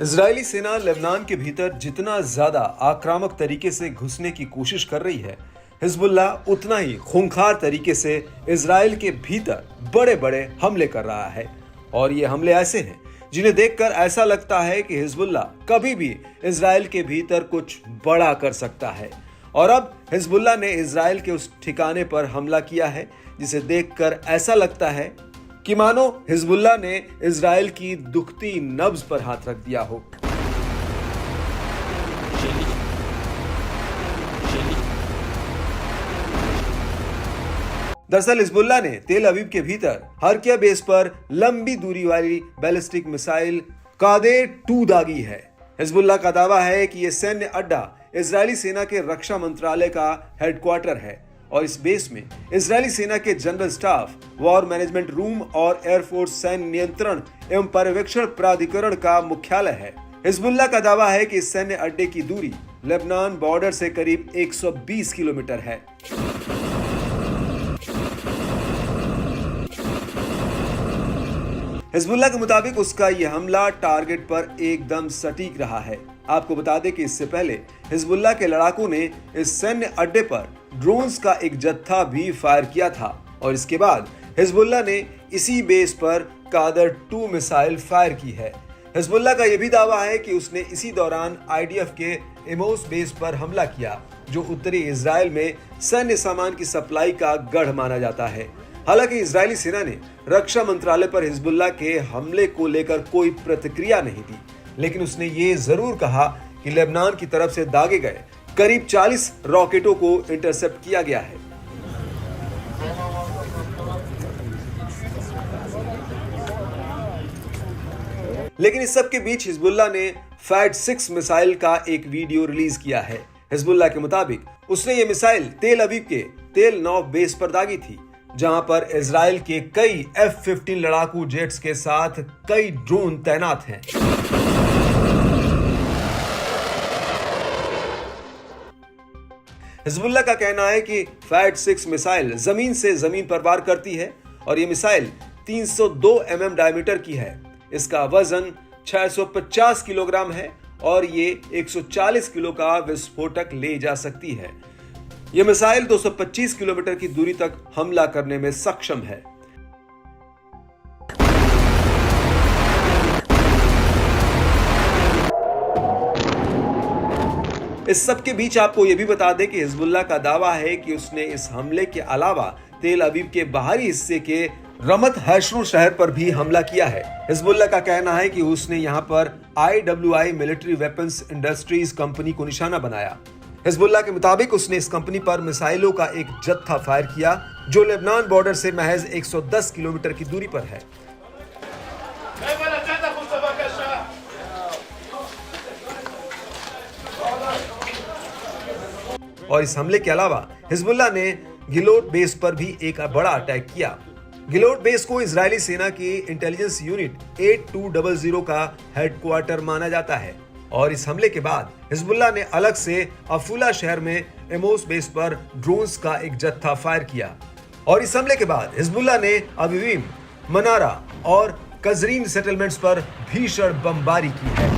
Israeli सेना Lebanon के भीतर जितना ज्यादा आक्रामक तरीके से घुसने की कोशिश कर रही है, हिजबुल्लाह उतना ही खूंखार तरीके से इजराइल के भीतर बड़े बड़े हमले कर रहा है। और ये हमले ऐसे हैं जिन्हें देखकर ऐसा लगता है कि हिजबुल्लाह कभी भी इजराइल के भीतर कुछ बड़ा कर सकता है। और अब हिजबुल्लाह ने इजराइल के उस ठिकाने पर हमला किया है जिसे देखकर ऐसा लगता है कि मानो हिजबुल्लाह ने इजराइल की दुखती नब्ज पर हाथ रख दिया हो। दरअसल हिजबुल्लाह ने तेल अवीव के भीतर हरकिया बेस पर लंबी दूरी वाली बैलिस्टिक मिसाइल कादेर-2 दागी है। हिजबुल्लाह का दावा है कि यह सैन्य अड्डा इजरायली सेना के रक्षा मंत्रालय का हेडक्वार्टर है और इस बेस में इजरायली सेना के general staff, war management room और एयरफोर्स सैन्य नियंत्रण एवं पर्यवेक्षण प्राधिकरण का मुख्यालय है। हिजबुल्लाह का दावा है कि इस सैन्य अड्डे की दूरी लेबनान बॉर्डर से करीब 120 किलोमीटर है। हिजबुल्लाह के मुताबिक उसका यह हमला टारगेट पर एकदम सटीक रहा है। आपको बता दें कि इससे पहले हिजबुल्लाह के लड़ाकों ने इस सैन्य अड्डे पर ड्रोन्स का एक जत्था भी फायर किया था और इसके बाद हिजबुल्लाह ने इसी बेस पर कादर-2 मिसाइल फायर की है। हिजबुल्लाह का यह भी दावा है कि उसने इसी दौरान आईडीएफ के एमोस बेस पर हमला किया, जो उत्तरी इजराइल में सैन्य सामान की सप्लाई का गढ़ माना जाता है। हालांकि इजरायली सेना ने रक्षा मंत्रालय पर हिजबुल्लाह के हमले को लेकर कोई प्रतिक्रिया नहीं दी, लेकिन उसने ये जरूर कहा कि लेबनान की तरफ से दागे गए करीब 40 रॉकेटों को इंटरसेप्ट किया गया है। लेकिन इस सब के बीच हिजबुल्लाह ने फैट-6 मिसाइल का एक वीडियो रिलीज किया है। हिजबुल्लाह के मुताबिक उसने ये मिसाइल तेल अवीव के तेल नौफ बेस पर दागी थी, जहां पर इजराइल के कई F-15 लड़ाकू जेट्स के साथ कई ड्रोन तैनात हैं। हिजबुल्लाह का कहना है कि फैट-6 मिसाइल जमीन से जमीन पर वार करती है और ये मिसाइल 302 mm डायमीटर की है। इसका वजन 650 किलोग्राम है और ये 140 किलो का विस्फोटक ले जा सकती है। यह मिसाइल 225 किलोमीटर की दूरी तक हमला करने में सक्षम है। इस सब के बीच आपको यह भी बता दें कि हिजबुल्लाह का दावा है कि उसने इस हमले के अलावा तेल अवीव के बाहरी हिस्से के रमत हैशरू शहर पर भी हमला किया है। हिजबुल्लाह का कहना है कि उसने यहां पर IWI military weapons industries company को निशाना बनाया। हिजबुल्लाह के मुताबिक उसने इस कंपनी पर मिसाइलों का एक जत्था फायर किया, जो लेबनान बॉर्डर से महज 110 किलोमीटर की दूरी पर है। और इस हमले के अलावा हिजबुल्लाह ने गिलोट बेस पर भी एक बड़ा अटैक किया। गिलोट बेस को इजरायली सेना की इंटेलिजेंस यूनिट 8200 का हेडक्वार्टर माना जाता है और इस हमले के बाद हिजबुल्लाह ने अलग से अफूला शहर में एमोस बेस पर ड्रोन्स का एक जत्था फायर किया। और इस हमले के बाद हिजबुल्लाह ने अवीव, मनारा और कजरीन सेटलमेंट्स पर भीषण बमबारी की है।